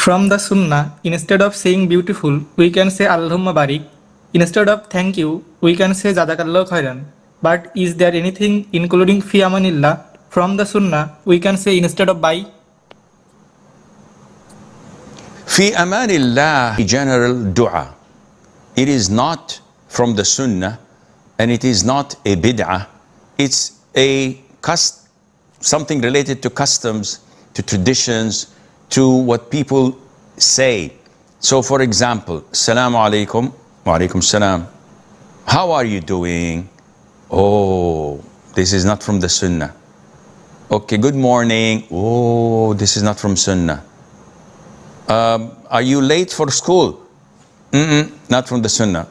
From the Sunnah, instead of saying beautiful, we can say Allahumma barik. Instead of thank you, we can say Jadakallah khairan. But is there anything including fi amanillah? From the Sunnah, we can say instead of bye. Fi amanillah, general dua. It is not from the Sunnah, and it is not a bid'ah. It's something related to customs, to traditions, to what people say. So for example, Assalamu alaikum, wa alaikum salam. How are you doing? Oh, this is not from the Sunnah. Okay, good morning. Oh, this is not from Sunnah. Are you late for school? Not from the Sunnah.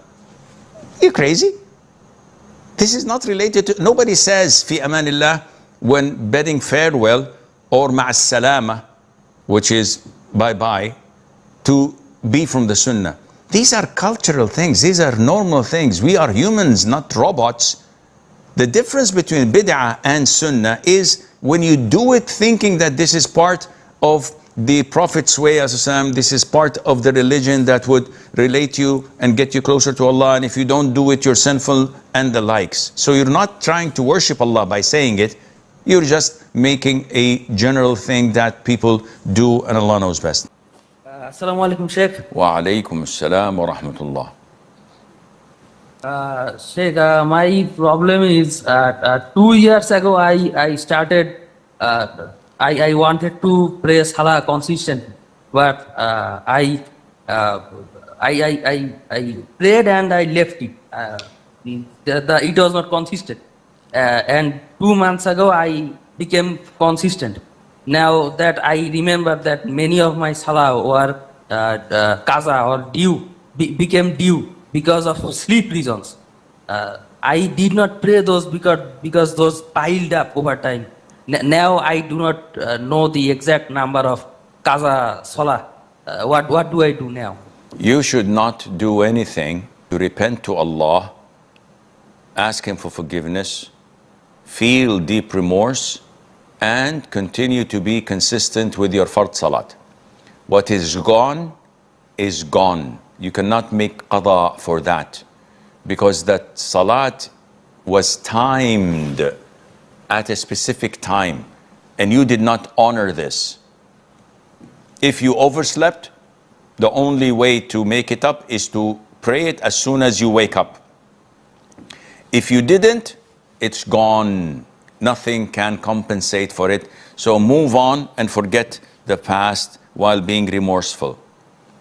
You crazy? This is not related to, nobody says fi amanillah when bidding farewell or ma'as salama, which is bye-bye, to be from the Sunnah. These are cultural things. These are normal things. We are humans, not robots. The difference between bid'ah and Sunnah is when you do it thinking that this is part of the Prophet's way, this is part of the religion that would relate you and get you closer to Allah, and if you don't do it, you're sinful, and the likes. So you're not trying to worship Allah by saying it. You're just making a general thing that people do, and Allah knows best. Assalamu alaikum, Sheikh. Wa alaikum assalam wa rahmatullah. Sheikh, my problem is 2 years ago I started, I wanted to pray Salah consistent, but I prayed and I left it. It was not consistent. And 2 months ago I became consistent. Now that I remember that many of my salah were qaza or due, became due because of sleep reasons. I did not pray those because those piled up over time. Now I do not know the exact number of Qaza Salah. What do I do now? You should not do anything to repent to Allah, ask Him for forgiveness, feel deep remorse, and continue to be consistent with your fard salat. What is gone is gone. You cannot make qada for that, because that salat was timed at a specific time, and you did not honor this. If you overslept, the only way to make it up is to pray it as soon as you wake up. If you didn't, it's gone. Nothing can compensate for it. So move on and forget the past while being remorseful.